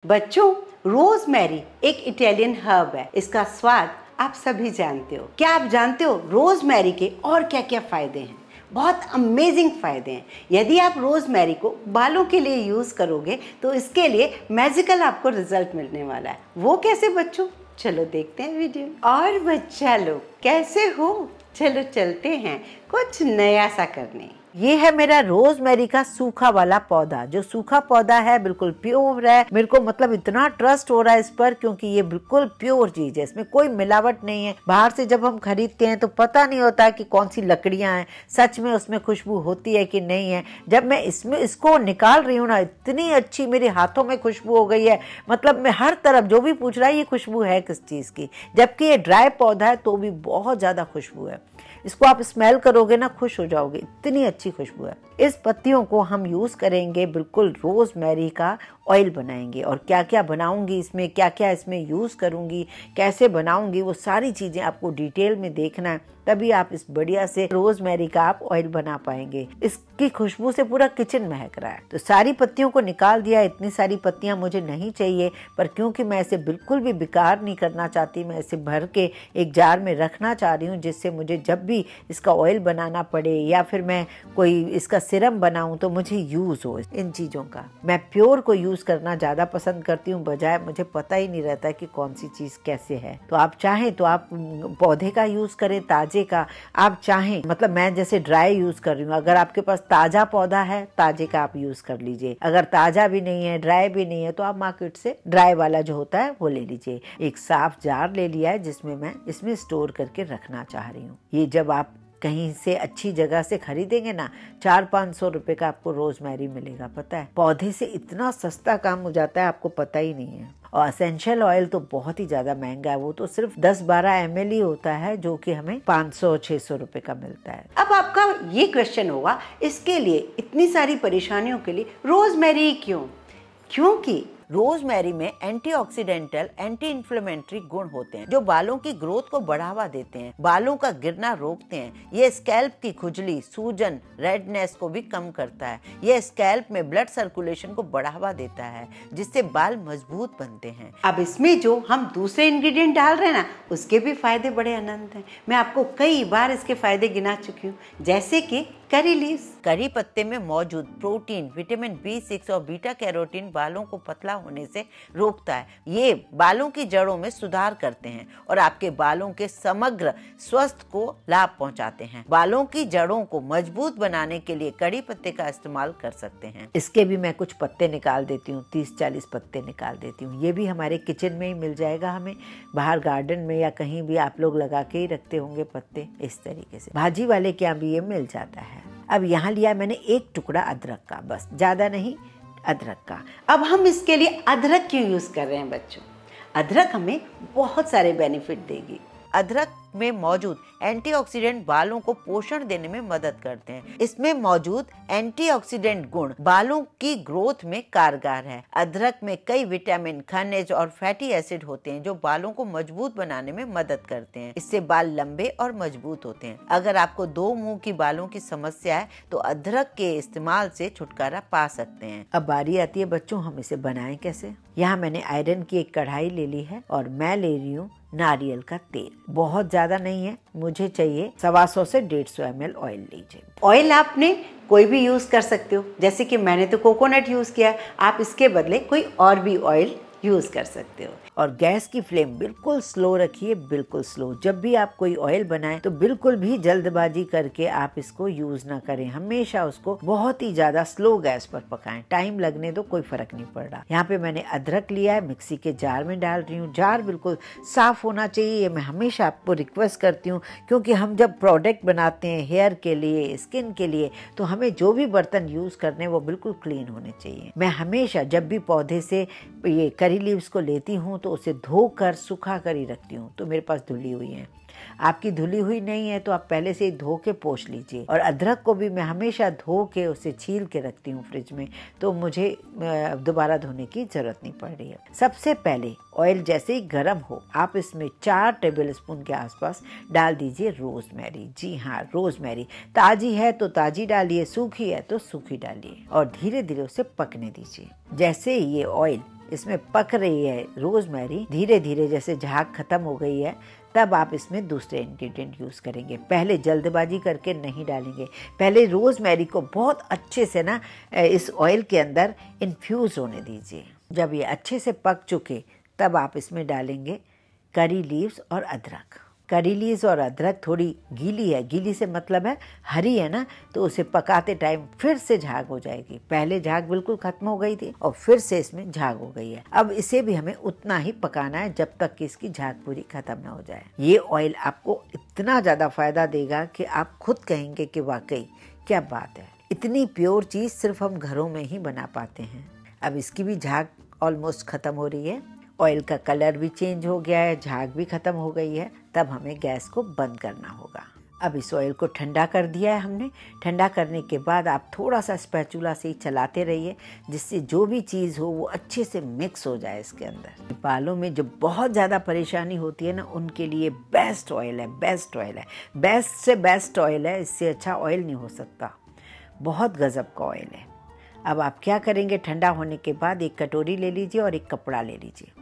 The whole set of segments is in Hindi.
बच्चों, रोजमेरी एक इटालियन हर्ब है। इसका स्वाद आप सभी जानते हो। क्या आप जानते हो रोजमेरी के और क्या क्या फायदे हैं? बहुत अमेजिंग फायदे हैं। यदि आप रोजमेरी को बालों के लिए यूज करोगे तो इसके लिए मैजिकल आपको रिजल्ट मिलने वाला है। वो कैसे बच्चों? चलो देखते हैं वीडियो। और बच्चा लोग कैसे हो? चलो चलते हैं कुछ नया सा करने। ये है मेरा रोजमेरी का सूखा वाला पौधा। जो सूखा पौधा है बिल्कुल प्योर है। मेरे को मतलब इतना ट्रस्ट हो रहा है इस पर, क्योंकि ये बिल्कुल प्योर चीज है। इसमें कोई मिलावट नहीं है। बाहर से जब हम खरीदते हैं तो पता नहीं होता है कि कौन सी लकड़ियां हैं, सच में उसमें खुशबू होती है कि नहीं है। जब मैं इसको निकाल रही हूँ ना, इतनी अच्छी मेरे हाथों में खुशबू हो गई है। मतलब मैं हर तरफ जो भी पूछ रहा है ये खुशबू है किस चीज की, जबकि ये ड्राई पौधा है तो भी बहुत ज्यादा खुशबू है। इसको आप स्मेल करोगे ना, खुश हो जाओगे, इतनी अच्छी खुशबू है। इस पत्तियों को हम यूज करेंगे, बिल्कुल रोजमेरी का ऑयल बनाएंगे। और क्या क्या बनाऊंगी इसमें, क्या क्या इसमें यूज करूंगी, कैसे बनाऊंगी, वो सारी चीजें आपको डिटेल में देखना है। तभी आप इस बढ़िया से रोजमेरी का आप ऑयल बना पाएंगे। इसकी खुशबू से पूरा किचन महक रहा है। तो सारी पत्तियों को निकाल दिया। इतनी सारी पत्तियां मुझे नहीं चाहिए, पर क्योंकि मैं इसे बिल्कुल भी बेकार नहीं करना चाहती, मैं इसे भर के एक जार में रखना चाह रही हूँ, जिससे मुझे जब भी इसका ऑयल बनाना पड़े या फिर मैं कोई इसका सिरम बनाऊं तो मुझे यूज हो इन चीजों का। मैं प्योर को यूज करना ज्यादा पसंद करती हूँ, बजाय मुझे पता ही नहीं रहता कि कौन सी चीज कैसे है। तो आप चाहें तो आप पौधे का यूज करें, ताजे का। आप चाहें, मतलब मैं जैसे ड्राई यूज कर रही हूँ, अगर आपके पास ताजा पौधा है ताजे का आप यूज कर लीजिए। अगर ताजा भी नहीं है, ड्राई भी नहीं है, तो आप मार्केट से ड्राई वाला जो होता है वो ले लीजिए। एक साफ जार ले लिया है जिसमें मैं इसमें स्टोर करके रखना चाह रही हूँ। ये जब आप कहीं से अच्छी जगह से खरीदेंगे ना, 400-500 रुपए का आपको रोजमेरी मिलेगा। पता है, पौधे से इतना सस्ता काम हो जाता है, आपको पता ही नहीं है। और एसेंशियल ऑयल तो बहुत ही ज्यादा महंगा है। वो तो सिर्फ 10-12 ml ही होता है, जो कि हमें 500-600 रुपए का मिलता है। अब आपका ये क्वेश्चन होगा, इसके लिए इतनी सारी परेशानियों के लिए रोजमेरी क्यों? क्योंकि रोजमेरी में एंटीऑक्सीडेंटल, एंटी इन्फ्लेमेटरी गुण होते हैं, जो बालों की ग्रोथ को बढ़ावा देते हैं, बालों का गिरना रोकते हैं। ये स्कैल्प की खुजली, सूजन, रेडनेस को भी कम करता है। ये स्कैल्प में ब्लड सर्कुलेशन को बढ़ावा देता है, जिससे बाल मजबूत बनते हैं। अब इसमें जो हम दूसरे इंग्रेडिएंट डाल रहे हैं ना, उसके भी फायदे बड़े अनंत हैं। मैं आपको कई बार इसके फायदे गिना चुकी हूँ, जैसे कि करी लीव्स। करी पत्ते में मौजूद प्रोटीन, विटामिन B6 और बीटा कैरोटीन बालों को पतला होने से रोकता है। ये बालों की जड़ों में सुधार करते हैं और आपके बालों के समग्र स्वास्थ्य को लाभ पहुंचाते हैं। बालों की जड़ों को मजबूत बनाने के लिए कड़ी पत्ते का इस्तेमाल कर सकते हैं। इसके भी मैं कुछ पत्ते निकाल देती हूँ, 30-40 पत्ते निकाल देती हूँ। ये भी हमारे किचन में ही मिल जाएगा हमें। बाहर गार्डन में या कहीं भी आप लोग लगा के ही रखते होंगे पत्ते। इस तरीके से भाजी वाले के यहाँ भी ये मिल जाता है। अब यहाँ लिया मैंने एक टुकड़ा अदरक का, बस, ज्यादा नहीं, अदरक का। अब हम इसके लिए अदरक क्यों यूज कर रहे हैं बच्चों? अदरक हमें बहुत सारे बेनिफिट देगी। अदरक में मौजूद एंटीऑक्सीडेंट बालों को पोषण देने में मदद करते हैं। इसमें मौजूद एंटीऑक्सीडेंट गुण बालों की ग्रोथ में कारगर है। अदरक में कई विटामिन, खनिज और फैटी एसिड होते हैं, जो बालों को मजबूत बनाने में मदद करते हैं। इससे बाल लंबे और मजबूत होते हैं। अगर आपको 2 मुंह की बालों की समस्या है तो अदरक के इस्तेमाल से छुटकारा पा सकते हैं। अब बारी आती है बच्चों, हम इसे बनाएं कैसे। यहाँ मैंने आयरन की एक कढ़ाई ले ली है और मैं ले रही हूँ नारियल का तेल। बहुत ज्यादा नहीं है, मुझे चाहिए 125 से 150 ml ऑयल लीजिए। ऑयल आपने कोई भी यूज कर सकते हो, जैसे कि मैंने तो कोकोनट यूज किया। आप इसके बदले कोई और भी ऑयल यूज कर सकते हो। और गैस की फ्लेम बिल्कुल स्लो रखिए, बिल्कुल स्लो। जब भी आप कोई ऑयल बनाएं तो बिल्कुल भी जल्दबाजी करके आप इसको यूज ना करें। हमेशा उसको बहुत ही ज्यादा स्लो गैस पर पकाएं। टाइम लगने दो, कोई फर्क नहीं पड़ रहा। यहाँ पे मैंने अदरक लिया है, मिक्सी के जार में डाल रही हूँ। जार बिल्कुल साफ होना चाहिए, ये मैं हमेशा आपको रिक्वेस्ट करती हूँ, क्योंकि हम जब प्रोडक्ट बनाते हैं हेयर के लिए, स्किन के लिए, तो हमें जो भी बर्तन यूज करने वो बिल्कुल क्लीन होने चाहिए। मैं हमेशा जब भी पौधे से ये करी लीव्स को लेती हूँ तो उसे धोकर सुखा कर ही रखती हूँ। तो मेरे पास धुली हुई है। आपकी धुली हुई नहीं है तो आप पहले से ही धो के पोंछ लीजिए। और अदरक को भी मैं हमेशा धो के उसे छील के रखती हूँ फ्रिज में, तो मुझे दोबारा धोने की जरूरत नहीं पड़ रही है। सबसे पहले ऑयल जैसे ही गर्म हो, आप इसमें 4 टेबलस्पून के आसपास डाल दीजिए रोजमेरी। जी हाँ, रोजमेरी ताजी है तो ताजी डालिए, सूखी है तो सूखी डालिए और धीरे धीरे उसे पकने दीजिए। जैसे ये ऑयल इसमें पक रही है रोजमेरी, धीरे धीरे जैसे झाग खत्म हो गई है, तब आप इसमें दूसरे इंग्रेडिएंट यूज़ करेंगे। पहले जल्दबाजी करके नहीं डालेंगे, पहले रोजमेरी को बहुत अच्छे से ना इस ऑयल के अंदर इन्फ्यूज़ होने दीजिए। जब ये अच्छे से पक चुके तब आप इसमें डालेंगे करी लीव्स और अदरक। करी लीव्स और अदरक थोड़ी गीली है, गीली से मतलब है हरी है ना, तो उसे पकाते टाइम फिर से झाग हो जाएगी। पहले झाग बिल्कुल खत्म हो गई थी और फिर से इसमें झाग हो गई है। अब इसे भी हमें उतना ही पकाना है जब तक कि इसकी झाग पूरी खत्म ना हो जाए। ये ऑयल आपको इतना ज़्यादा फायदा देगा कि आप खुद कहेंगे कि वाकई क्या बात है, इतनी प्योर चीज़ सिर्फ हम घरों में ही बना पाते हैं। अब इसकी भी झाग ऑलमोस्ट ख़त्म हो रही है, ऑयल का कलर भी चेंज हो गया है, झाग भी ख़त्म हो गई है। तब हमें गैस को बंद करना होगा। अब इस ऑयल को ठंडा कर दिया है हमने। ठंडा करने के बाद आप थोड़ा सा स्पैचुला से ही चलाते रहिए, जिससे जो भी चीज़ हो वो अच्छे से मिक्स हो जाए इसके अंदर। बालों में जो बहुत ज़्यादा परेशानी होती है ना, उनके लिए बेस्ट ऑयल है, बेस्ट ऑयल है, बेस्ट से बेस्ट ऑयल है। इससे अच्छा ऑयल नहीं हो सकता, बहुत गजब का ऑयल है। अब आप क्या करेंगे, ठंडा होने के बाद एक कटोरी ले लीजिए और एक कपड़ा ले लीजिए।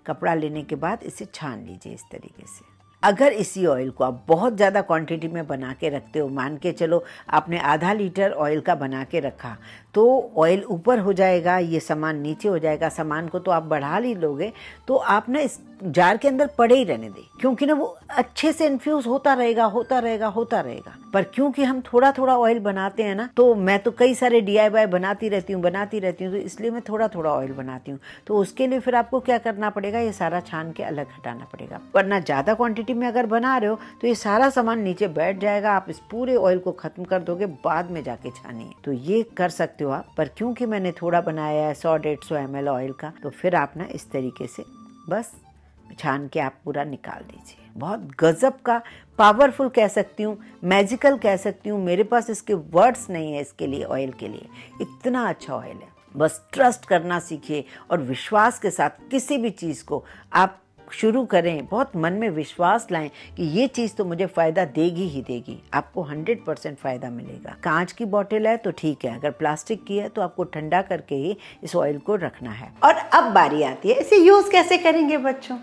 कपड़ा लेने के बाद इसे छान लीजिए इस तरीके से। अगर इसी ऑयल को आप बहुत ज़्यादा क्वांटिटी में बना के रखते हो, मान के चलो आपने आधा लीटर ऑयल का बना के रखा, तो ऑयल ऊपर हो जाएगा, ये सामान नीचे हो जाएगा। सामान को तो आप बढ़ा ही लोगे, तो आप ना इस जार के अंदर पड़े ही रहने दें, क्योंकि ना वो अच्छे से इन्फ्यूज होता रहेगा, होता रहेगा, होता रहेगा। पर क्योंकि हम थोड़ा थोड़ा ऑयल बनाते हैं ना, तो मैं तो कई सारे DIY बनाती रहती हूँ, तो इसलिए मैं थोड़ा थोड़ा ऑयल बनाती हूँ। तो उसके लिए फिर आपको क्या करना पड़ेगा, ये सारा छान के अलग हटाना पड़ेगा। वरना ज़्यादा क्वांटिटी में अगर बना रहे हो तो ये सारा सामान नीचे बैठ जाएगा, आप इस पूरे ऑयल को खत्म कर दोगे, बाद में जाके छानिए। तो ये कर सकते हो आप, पर क्योंकि मैंने थोड़ा बनाया है 100-150 ml ऑयल का, तो फिर आप ना इस तरीके से बस छान के आप पूरा निकाल दीजिए। बहुत गजब का, पावरफुल कह सकती हूँ, मैजिकल कह सकती हूँ, मेरे पास इसके वर्ड्स नहीं है इसके लिए, ऑयल के लिए। इतना अच्छा ऑयल है। बस ट्रस्ट करना सीखिए और विश्वास के साथ किसी भी चीज़ को आप शुरू करें। बहुत मन में विश्वास लाएं कि ये चीज़ तो मुझे फ़ायदा देगी ही देगी। आपको 100% फ़ायदा मिलेगा। कांच की बोतल है तो ठीक है, अगर प्लास्टिक की है तो आपको ठंडा करके ही इस ऑयल को रखना है। और अब बारी आती है इसे यूज़ कैसे करेंगे बच्चों।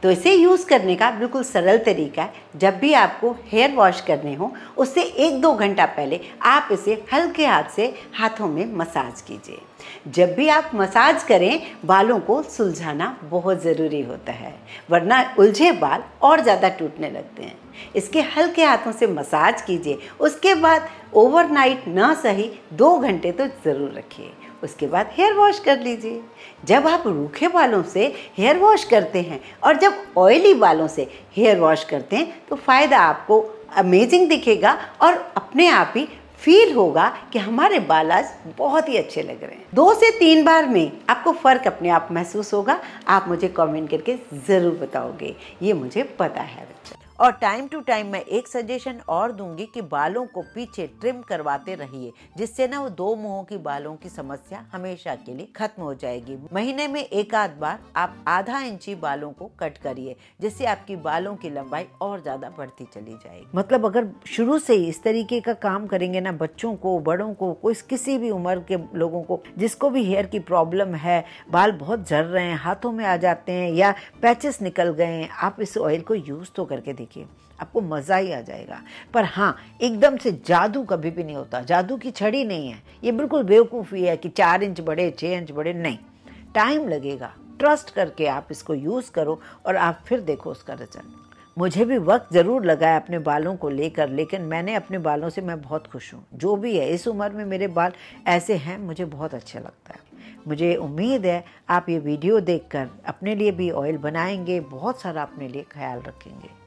तो इसे यूज़ करने का बिल्कुल सरल तरीका है। जब भी आपको हेयर वॉश करने हो, उससे 1-2 घंटा पहले आप इसे हल्के हाथ से हाथों में मसाज कीजिए। जब भी आप मसाज करें, बालों को सुलझाना बहुत ज़रूरी होता है, वरना उलझे बाल और ज़्यादा टूटने लगते हैं। इसके हल्के हाथों से मसाज कीजिए। उसके बाद ओवरनाइट ना सही 2 घंटे तो ज़रूर रखिए। उसके बाद हेयर वॉश कर लीजिए। जब आप रूखे बालों से हेयर वॉश करते हैं और जब ऑयली बालों से हेयर वॉश करते हैं, तो फ़ायदा आपको अमेजिंग दिखेगा और अपने आप ही फील होगा कि हमारे बाल आज बहुत ही अच्छे लग रहे हैं। 2 से 3 बार में आपको फ़र्क अपने आप महसूस होगा। आप मुझे कमेंट करके ज़रूर बताओगे, ये मुझे पता है बच्चा। और टाइम टू टाइम मैं एक सजेशन और दूंगी कि बालों को पीछे ट्रिम करवाते रहिए, जिससे ना वो 2 मुंहों की बालों की समस्या हमेशा के लिए खत्म हो जाएगी। महीने में 1-आध बार आप आधा इंची बालों को कट करिए, जिससे आपकी बालों की लंबाई और ज्यादा बढ़ती चली जाएगी। मतलब अगर शुरू से ही इस तरीके का काम करेंगे ना, बच्चों को, बड़ों को, कोई किसी भी उम्र के लोगों को जिसको भी हेयर की प्रॉब्लम है, बाल बहुत झड़ रहे हैं, हाथों में आ जाते हैं या पैचेस निकल गए हैं, आप इस ऑयल को यूज तो करके देखिए, आपको मजा ही आ जाएगा। पर हाँ, एकदम से जादू कभी भी नहीं होता, जादू की छड़ी नहीं है। ये बिल्कुल बेवकूफ़ी है कि 4 इंच बढ़े, 6 इंच बढ़े, नहीं, टाइम लगेगा। ट्रस्ट करके आप इसको यूज़ करो और आप फिर देखो उसका रिजल्ट। मुझे भी वक्त ज़रूर लगा है अपने बालों को लेकर, लेकिन मैंने अपने बालों से मैं बहुत खुश हूँ। जो भी है, इस उम्र में मेरे बाल ऐसे हैं, मुझे बहुत अच्छा लगता है। मुझे उम्मीद है आप ये वीडियो देखकर अपने लिए भी ऑयल बनाएंगे, बहुत सारा अपने लिए ख्याल रखेंगे।